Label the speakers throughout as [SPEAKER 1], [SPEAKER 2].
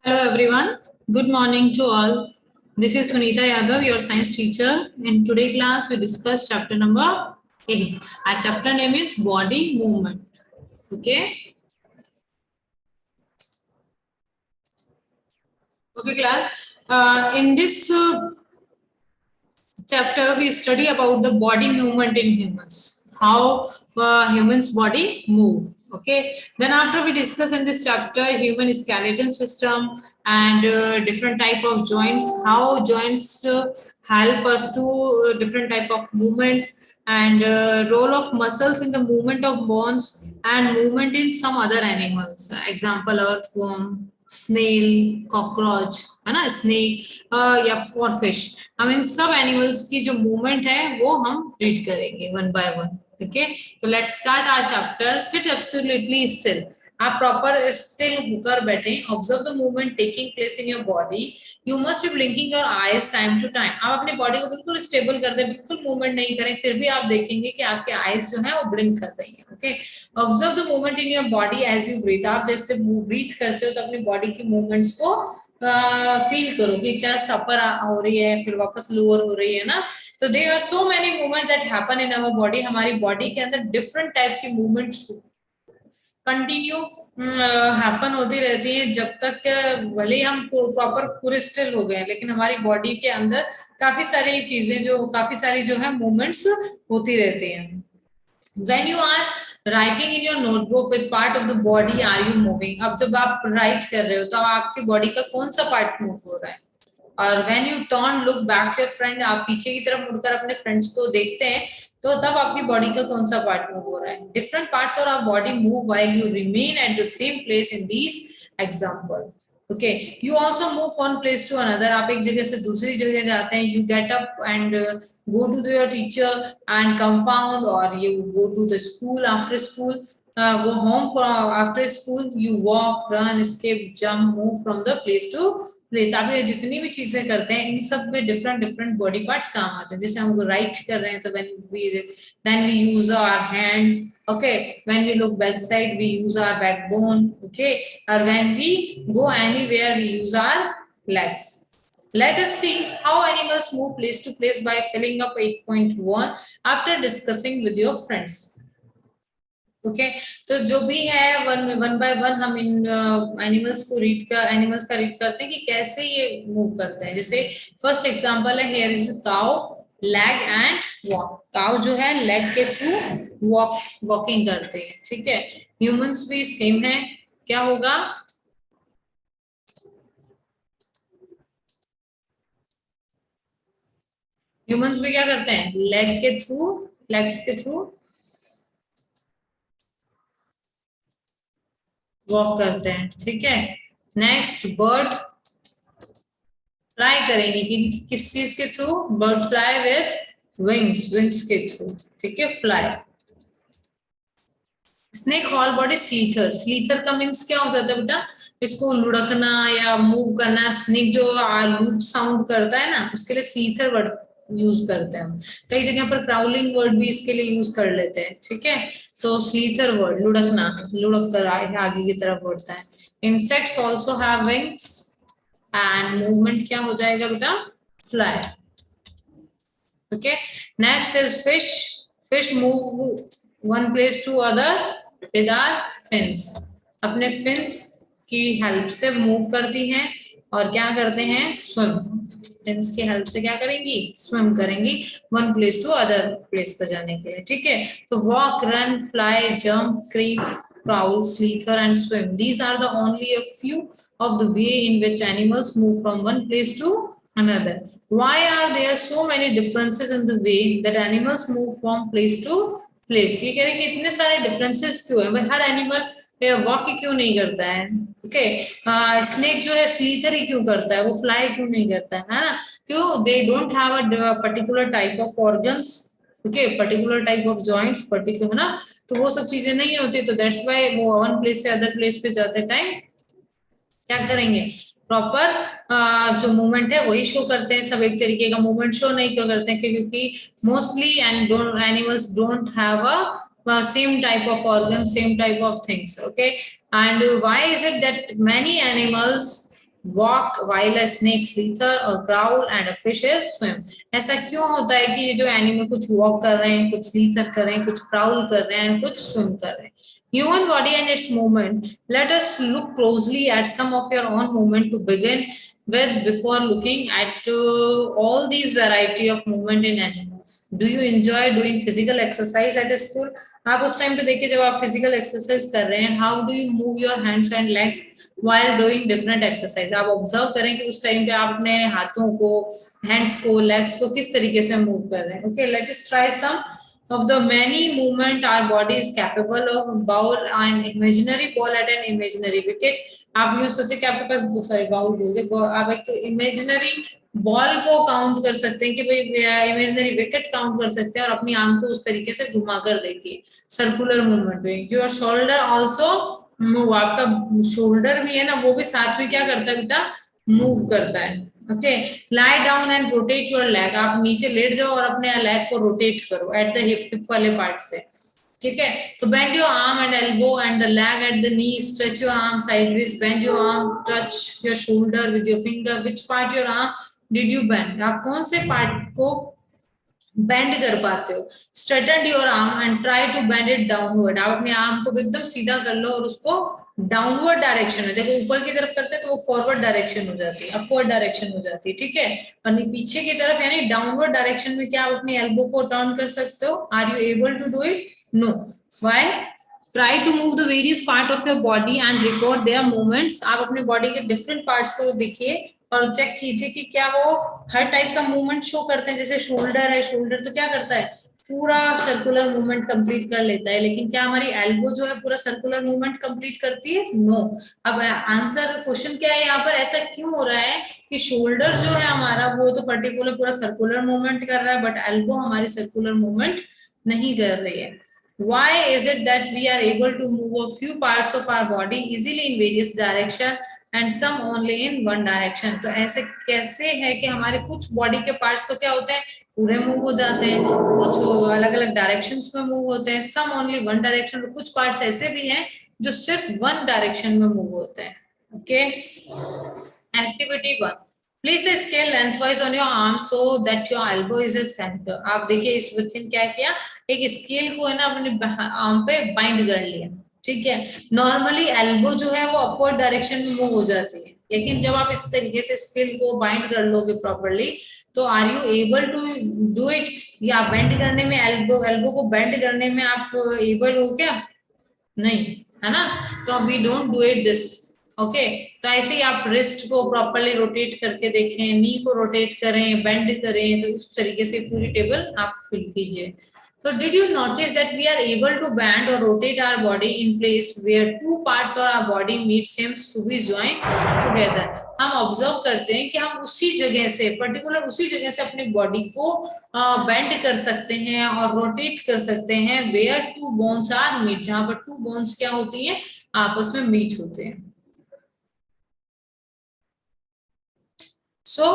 [SPEAKER 1] Hello everyone. Good morning to all. This is Sunita Yadav, your science teacher. In today's class, we discuss chapter number 8. Our chapter name is body movement. Okay. Okay, class. In this chapter, we study about the body movement in humans. How humans' body move. Okay. Then after we discuss in this chapter human skeleton system and different type of joints, how joints help us to different type of movements and role of muscles in the movement of bones and movement in some other animals. Example earthworm, snail, cockroach, है ना, snake या और fish. हम इन सब animals की जो movement है वो हम रीड करेंगे वन बाय वन. ओके, तो let's start our chapter. Sit absolutely still. आप प्रॉपर स्टिल होकर बैठे. Observe the movement taking place in your body. You must be blinking your eyes time to time. आप अपनी body को बिल्कुल stable कर दे, बिल्कुल मूवमेंट नहीं करें, फिर भी आप देखेंगे कि आपके आईज जो है वो ब्लिंक कर रही है. Okay, observe the movement in your body as you breathe. आप जैसे ब्रीथ करते हो तो अपनी बॉडी की मूवमेंट्स को फील करो कि चेस्ट अपर हो रही है, फिर वापस लोअर हो रही है ना. तो there are so many movement that happen in our body. हमारी बॉडी के अंदर डिफरेंट टाइप की मूवमेंट्स कंटिन्यू हैपन होती रहती है जब तक भले ही हम प्रॉपर पूरे स्टिल हो गए, लेकिन हमारी बॉडी के अंदर काफी सारी चीजें काफी सारी जो है मूवमेंट्स होती रहती हैं. When you are writing in your notebook, with part of the body are you moving? अब जब आप राइट कर रहे हो तो आपकी बॉडी का कौन सा पार्ट मूव हो रहा है? और when you turn look back your friend, आप पीछे की तरफ मुड़कर अपने फ्रेंड्स को देखते हैं तो तब आपकी बॉडी का कौन सा पार्ट मूव हो रहा है? Different parts of our body move while you remain at the same place in these example. Okay, you also move from place to another. आप एक जगह से दूसरी जगह जाते हैं. You get up and go to your teacher and compound, or you go to the school after school, go home for after school. You walk, run, escape, jump, move from the place to place. आप ये जितनी भी चीजें करते हैं इन सब में different different body parts काम आते हैं. जैसे हम राइट कर रहे हैं तो then we use our hand. Okay, when we look back side we use our backbone. Okay, or when we go anywhere we use our legs. Let us see how animals move place to place by filling up 8.1 after discussing with your friends. Okay, तो जो भी है one by one हम इन animals का read करते हैं कि कैसे ये मूव करते हैं. जैसे फर्स्ट एग्जांपल है, here is cow, leg and walk. Cow जो है लेग के थ्रू वॉकिंग करते हैं. ठीक है, ह्यूमंस भी सेम है. क्या होगा? ह्यूमंस भी क्या करते हैं? लेग्स के थ्रू वॉक करते हैं. ठीक है, नेक्स्ट बर्ड फ्लाई करेंगे कि किस चीज के through? Bird fly with wings के थ्रू. ठीक है, fly. Snake hall body slither का मीन्स क्या होता है बेटा? इसको लुढ़कना या मूव करना. स्नेक जो लूप साउंड करता है ना, उसके लिए स्लीथर वर्ड यूज करते हैं. कई जगह पर क्राउलिंग वर्ड भी इसके लिए यूज कर लेते हैं. ठीक है, तो स्लीथर वर्ड लुढ़कना, लुढ़क कर आगे की तरफ बढ़ता है. Insects also have wings and movement क्या हो जाएगा बेटा? Fly. Okay, next is fish move one place to other with our fins. अपने फिन्स की हेल्प से मूव करती हैं और क्या करते हैं? स्विम. फिन्स की हेल्प से क्या करेंगी? स्विम करेंगी one place to other place पर जाने के लिए. ठीक है, तो walk, run, fly, jump, creep, crawl, slither and swim. These are the only a few of the way in which animals move from one place to another. Why are there so many differences in the way that animals move from place to place? ये कह रहे हैं कि इतने सारे differences क्यों है? हर animal walk क्यों नहीं करता है? ओके, स्नेक जो है स्लीथर ही क्यों करता है? वो फ्लाई क्यों नहीं करता है ना? क्यों? They don't have a particular type of organs. Okay, particular type of joints particular ना, तो वो सब चीजें नहीं होती. तो दैट्स व्हाई वो वन प्लेस से अदर प्लेस पे जाते टाइम क्या करेंगे? प्रॉपर जो मूवमेंट है वही शो करते हैं. सब एक तरीके का मूवमेंट शो नहीं क्यों करते हैं? क्योंकि mostly animals don't have a same type of organ, same type of things. Okay, and why is it that many animals walk while a snake slither or growl and a fish is swim. ऐसा क्यों होता है कि ये जो animal कुछ walk कर रहे हैं, कुछ स्लीथर कर रहे हैं, कुछ क्राउल कर रहे हैं, कुछ स्विम कर रहे हैं. Human body and its movement. Let us look closely at some of your own movement to begin with before looking at all these variety of movement in animals. Do you enjoy doing physical exercise at school? आप उस time पे देखिए जब आप physical exercise कर रहे हैं, how do you move your hands and legs while doing different exercise? आप observe करें कि उस टाइम पे आप अपने हाथों को, hands को, legs को किस तरीके से move कर रहे हैं. Okay, let us try some of the many movement our body is capable of. Bowl an imaginary ball at an imaginary wicket. आप यूँ सोचे कि आपके पास सॉरी बाउल बोल दे, आप एक इमेजिनरी बॉल को काउंट कर सकते हैं कि भाई इमेजिनरी विकेट काउंट कर सकते हैं और अपनी आंख को उस तरीके से घुमा कर देखिए सर्कुलर मूवमेंट में. Your shoulder also move. आपका शोल्डर भी है ना, वो भी साथ में क्या करता है बेटा, मूव करता है. Okay, lie down and rotate your leg. आप नीचे लेट जाओ और अपने लेग को रोटेट करो एट द हिप वाले पार्ट से. ठीक है, तो bend your arm and elbow and the leg at the knee. Stretch your arm sideways. Bend your arm, touch your shoulder with your finger. Which part your arm did you bend? आप कौन से part को bend कर पाते हो? Straighten your arm and try to bend it downward. आप अपने arm को एकदम सीधा कर लो और उसको डाउनवर्ड डायरेक्शन में देखो. ऊपर की तरफ करते हैं तो वो फॉरवर्ड डायरेक्शन हो जाती है, अपवर्ड डायरेक्शन हो जाती है. ठीक है, और पीछे की तरफ यानी डाउनवर्ड डायरेक्शन में क्या आप अपने एल्बो को टर्न कर सकते हो? Are you able to do it? No. Why? Try to move the various part of your body and record their movements. आप अपने बॉडी के डिफरेंट पार्ट्स को देखिए और चेक कीजिए कि क्या वो हर टाइप का मूवमेंट शो करते हैं. जैसे शोल्डर है, शोल्डर तो क्या करता है, पूरा सर्कुलर मूवमेंट कंप्लीट कर लेता है. लेकिन क्या हमारी एल्बो जो है पूरा सर्कुलर मूवमेंट कंप्लीट करती है? नो. अब आंसर क्वेश्चन क्या है यहाँ पर, ऐसा क्यों हो रहा है कि शोल्डर जो है हमारा वो तो पर्टिकुलर पूरा सर्कुलर मूवमेंट कर रहा है बट एल्बो हमारी सर्कुलर मूवमेंट नहीं कर रही है. Why is it that we are able to move a few parts of our body easily in various direction and some only in one direction? तो ऐसे कैसे है कि हमारे कुछ बॉडी के पार्ट्स तो क्या होते हैं, पूरे मूव हो जाते हैं, कुछ अलग अलग डायरेक्शंस में मूव होते हैं, some only one direction. कुछ पार्ट्स ऐसे भी हैं जो सिर्फ वन डायरेक्शन में मूव होते हैं. Okay, activity 1. Place a scale lengthwise on your arm so that your elbow is a center. आप देखिए इस बच्चे ने क्या किया, एक स्केल को है ना अपने आर्म पे बाइंड कर लिया. ठीक है, नॉर्मली एल्बो जो है वो अपवर्ड डायरेक्शन में मूव हो जाती है, लेकिन जब आप इस तरीके से स्केल को बाइंड कर लोगे प्रॉपर्ली तो are you able to do it? या बेंड करने में एल्बो को बेंड करने में आप एबल हो क्या? नहीं, है ना. तो we don't do it this. Okay, तो ऐसे ही आप रिस्ट को प्रॉपर्ली रोटेट करके देखें, नी को रोटेट करें, बेंड करें, तो उस तरीके से पूरी टेबल आप फिल कीजिए. So did you notice that we are able to bend or rotate our body in place where two parts of our body meet seems to be joined together? हम observe करते हैं कि हम उसी जगह से पर्टिकुलर उसी जगह से अपनी बॉडी को बेंड कर सकते हैं और रोटेट कर सकते हैं where two bones are meet, जहां पर टू बोन्स क्या होती हैं, आपस में मीट होते हैं. So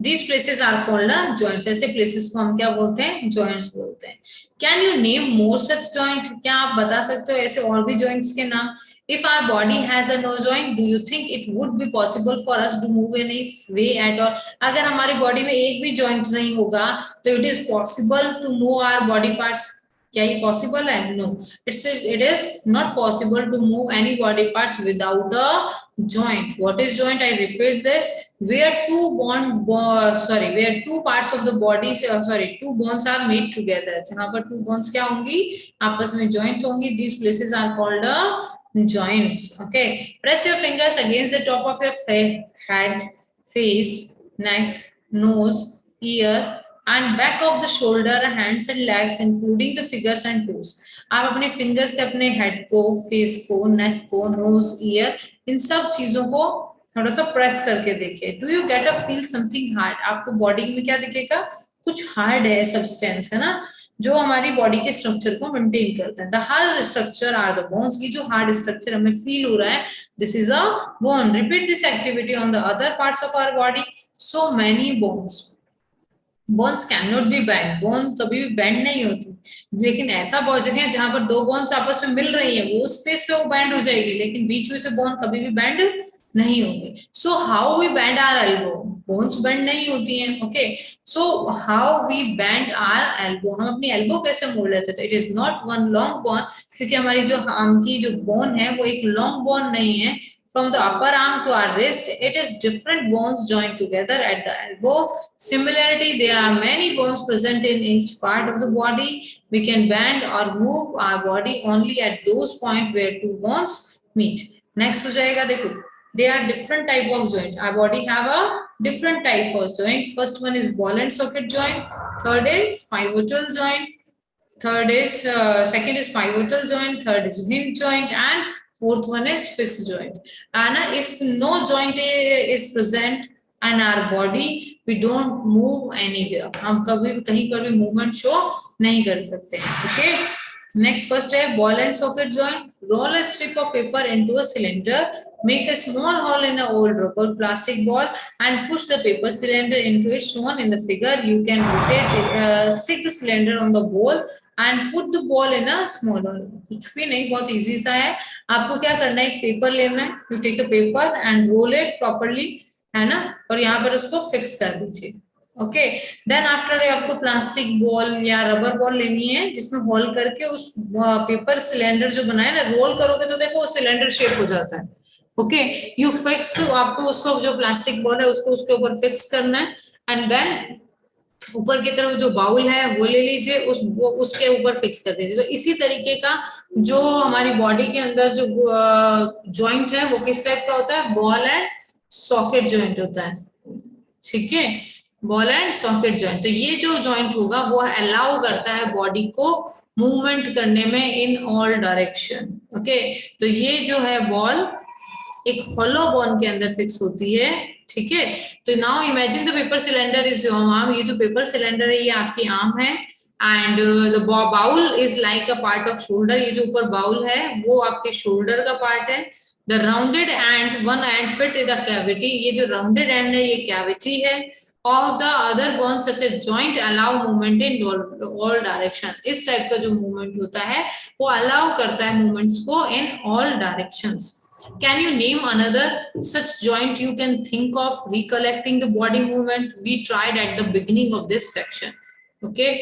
[SPEAKER 1] these places are called joints. ऐसे places को हम क्या बोलते हैं, joints बोलते हैं. Can you name more such joint? क्या आप बता सकते हो ऐसे और भी joints के नाम? If our body has a no joint, do you think it would be possible for us to move in any way at all? अगर हमारी बॉडी में एक भी joint नहीं होगा तो it is possible to move our body parts. क्या ये पॉसिबल है? No, it is not possible to move any body parts without a joint. What is joint? I repeat this. Where two parts of the body, two bones are made together. जहाँ पर two bones क्या होंगी, आपस में joint होंगी. These places are called joints. Okay. Press your fingers against the top of your head, face, neck, nose, ear, and back of the shoulder, hands and legs, including the fingers and toes. आप अपने finger से अपने head को, face को, नेक को, knows, year, इन सब चीजों को थोड़ा सा प्रेस करके देखिए. Do you get a feel something hard? आपको बॉडी में क्या दिखेगा, कुछ हार्ड है सब्सटेंस, है ना, जो हमारी बॉडी के स्ट्रक्चर को मेंटेन करता है. The hard structure are the bones. की जो हार्ड स्ट्रक्चर हमें फील हो रहा है, this is a bone. Repeat this activity on the other parts of our body. So many bones. Bones can not be bend, bone कभी भी bend नहीं होती, लेकिन ऐसा बहुत जगह है जहां पर दो बोन्स आपस में मिल रही है, वो स्पेस पे वो बैंड हो जाएगी, लेकिन बीच में से बोन कभी भी बैंड नहीं होगी। So how we bend our elbow, bones bend नहीं होती हैं। Okay, so how we bend our elbow, हम अपनी एल्बो कैसे मोड़ लेते थे, it is not one long bone, क्योंकि हमारी जो आर्म की जो बोन है वो एक लॉन्ग बोन नहीं है। From the upper arm to our wrist, it is different bones joined together at the elbow. Similarly, there are many bones present in each part of the body. We can bend or move our body only at those points where two bones meet. Next हो जाएगा, देखो, there are different type of joint. Our body have a different type of joint. First one is ball and socket joint. Third is pivotal joint. Third is second is pivotal joint. Third is hinge joint, and fourth one is fixed joint. And if no joint is present in our body, we don't move anywhere. हम कभी भी कहीं पर भी movement show नहीं कर सकते। Okay. Next, first है ball and socket joint. Roll a strip of paper into a cylinder. Make a small hole in an old rubber plastic ball and push the paper cylinder into it shown in the figure. You can rotate, stick the cylinder on the ball and put the ball in a small hole. कुछ भी नहीं, बहुत easy सा है। आपको क्या करना है, एक पेपर लेना है, you take a paper and roll it properly, है ना, और यहाँ पर उसको फिक्स कर दीजिए। ओके, देन आफ्टर आपको प्लास्टिक बॉल या रबर बॉल लेनी है जिसमें होल करके उस पेपर सिलेंडर जो बनाया ना, रोल करोगे तो देखो सिलेंडर शेप हो जाता है। ओके, यू फिक्स, आपको उसको जो प्लास्टिक बॉल है उसको उसके ऊपर फिक्स करना है, एंड देन ऊपर की तरफ जो बाउल है वो ले लीजिए, उसके ऊपर फिक्स कर दीजिए। तो इसी तरीके का जो हमारी बॉडी के अंदर जो जॉइंट है वो किस टाइप का होता है, बॉल एंड सॉकेट जॉइंट होता है। ठीक है, बॉल एंड सॉकेट जॉइंट। तो ये जो जॉइंट होगा वो अलाउ करता है बॉडी को मूवमेंट करने में इन ऑल डायरेक्शन। ओके, तो ये जो है बॉल एक होलो बॉल के अंदर फिक्स होती है। ठीक है, तो now imagine the paper cylinder is your arm. ये जो पेपर सिलेंडर है ये आपकी आर्म है, and the bowl is like a part of shoulder. ये जो ऊपर बाउल है वो आपके शोल्डर का पार्ट है। The rounded and one and fit in the cavity, ये जो राउंडेड एंड है ये कैविटी है। Of the other bones such as joint allow movement in all direction। इस टाइप का जो मूवमेंट होता है वो अलाउ करता है मूवमेंट्स को in all directions। Can you name another such joint you can think of recollecting the body movement? We tried at the beginning of this section. Okay.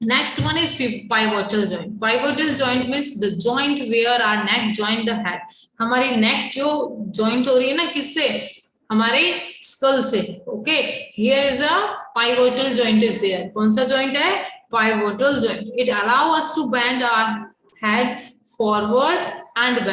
[SPEAKER 1] Next one is pivotal joint. Pivotal joint means the joint where our neck join the head। हमारी neck जो joint हो रही है ना किससे, हमारे school से। Okay, here is a pivotal joint is there। कौन सा joint है, pivotal joint। It allow us to bend our head forward and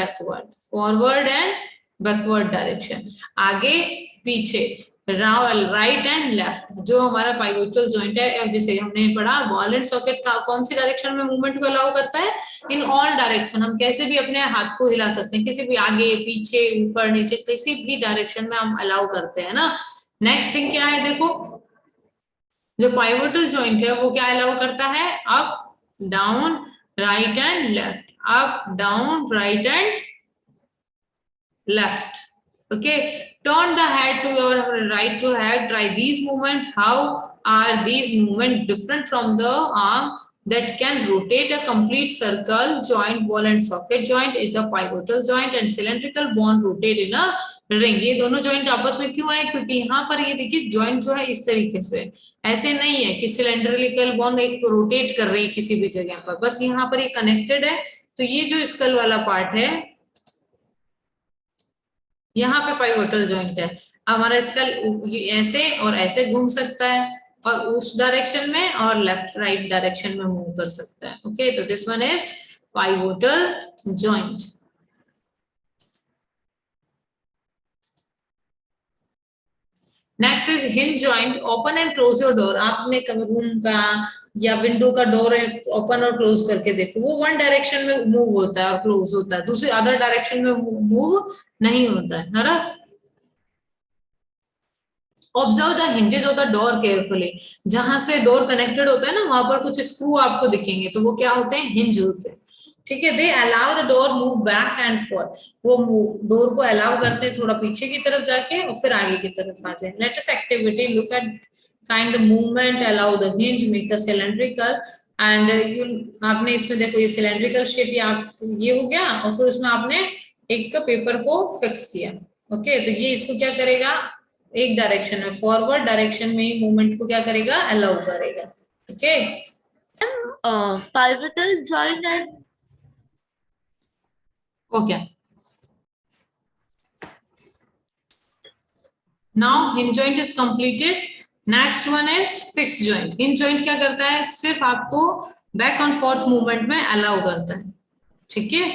[SPEAKER 1] backward direction। आगे पीछे, राइट एंड लेफ्ट। जो हमारा पाइवोटल जॉइंट है, जैसे हमने पढ़ा, बॉल एंड सॉकेट का कौन सी डायरेक्शन में मूवमेंट को अलाउ करता है, इन ऑल डायरेक्शन। हम कैसे भी अपने हाथ को हिला सकते हैं, किसी भी आगे पीछे ऊपर नीचे किसी भी डायरेक्शन में हम अलाउ करते हैं ना। नेक्स्ट थिंग क्या है, देखो जो पाइवोटल जॉइंट है वो क्या अलाउ करता है, up down right and left, up down right and left. Okay, turn the head to your right to head. Try these movement. How are these movement different from the arm that can rotate a complete circle? Joint, ball and socket joint is a pivotal joint and cylindrical bone rotate in a ring। ये दोनों joint आपस में क्यों है, क्योंकि यहाँ पर ये देखिए joint जो है इस तरीके से, ऐसे नहीं है कि cylindrical bone एक rotate कर रही है किसी भी जगह पर, बस यहाँ पर ये connected है। तो ये जो skull वाला part है यहाँ पे पाइवोटल जॉइंट है, हमारा स्कल ऐसे और ऐसे घूम सकता है, और उस डायरेक्शन में और लेफ्ट राइट डायरेक्शन में मूव कर सकता है। ओके, तो this one is pivotal joint. Next is hinge joint. Open and close your door. आपने रूम का या विंडो का डोर ओपन और क्लोज करके देखो, वो वन डायरेक्शन में मूव होता है और क्लोज होता है, दूसरे अदर डायरेक्शन में मूव नहीं होता है ना। Observe the hinges of the door carefully. जहां से डोर कनेक्टेड होता है ना वहां पर कुछ स्क्रू आपको दिखेंगे, तो वो क्या होते हैं, हिंज होते हैं। ठीक है, they allow the door move back and fourth, वो डोर को अलाउ करते हैं थोड़ा पीछे की तरफ जाके और फिर आगे की तरफ आ जाए। Latest activity, look at kind movement, allow the hinge make a cylindrical and you, आपने इसमें देखो ये सिलेंड्रिकल शेप ये हो गया और फिर उसमें आपने एक पेपर को फिक्स किया। ओके, तो ये इसको क्या करेगा, एक डायरेक्शन में, फॉरवर्ड डायरेक्शन में ही मूवमेंट को क्या करेगा, अलाउ करेगा। Okay,
[SPEAKER 2] pivotal joint and
[SPEAKER 1] okay, now hinge joint is completed. Next one is fixed joint. hinge joint क्या करता है, सिर्फ आपको बैक एंड फोर्थ मूवमेंट में अलाउ करता है। ठीक है,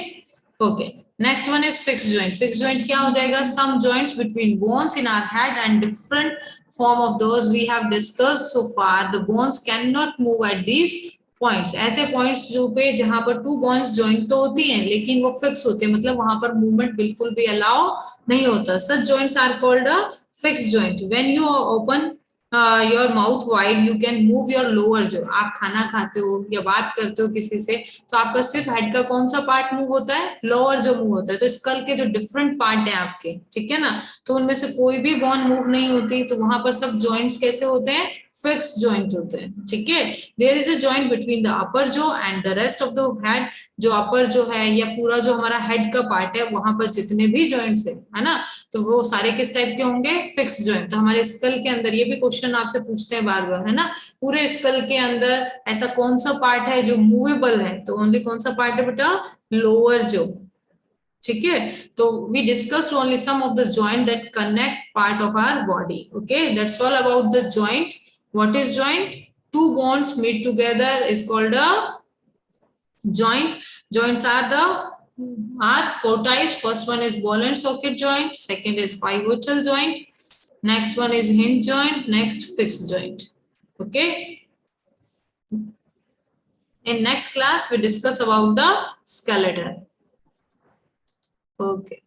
[SPEAKER 1] okay. Next one is fixed joint. Fixed joint क्या हो जाएगा, some joints between bones in our head and different form of those we have discussed so far, the bones can not move at these points. ऐसे points जो पे जहां पर to bones joint तो होती हैं लेकिन वो फिक्स होते हैं, मतलब वहां पर मूवमेंट बिल्कुल भी अलाउ नहीं होता। Such joints are called a fixed joint. When you open your mouth wide you can move your lower, जो आप खाना खाते हो या बात करते हो किसी से तो आपका सिर्फ हेड का कौन सा पार्ट मूव होता है, लोअर जो मूव होता है। तो स्कल के जो डिफरेंट पार्ट है आपके, ठीक है ना, तो उनमें से कोई भी बोन मूव नहीं होती, तो वहां पर सब जॉइंट्स कैसे होते हैं, फिक्स्ड जॉइंट होते हैं। ठीक है, there is a joint between the upper jaw and the rest of the head. जो अपर जो है या पूरा जो हमारा हेड का पार्ट है वहां पर जितने भी जॉइंट्स है ना, तो वो सारे किस टाइप के होंगे, फिक्स जॉइंट। तो हमारे स्कल के अंदर ये भी क्वेश्चन आपसे पूछते हैं बार बार, है ना, पूरे स्कल के अंदर ऐसा कौन सा पार्ट है जो मूवेबल है, तो ओनली कौन सा पार्ट है बेटा, लोअर जो। ठीक है, तो we discussed only some of the joint that connect part of our body. Okay, that's all about the joint. What is joint, two bones meet together is called a joint. Joints are four types. First one is ball and socket joint, second is pivotal joint, next one is hinge joint, next fixed joint. Okay, in next class we discuss about the skeleton. Okay.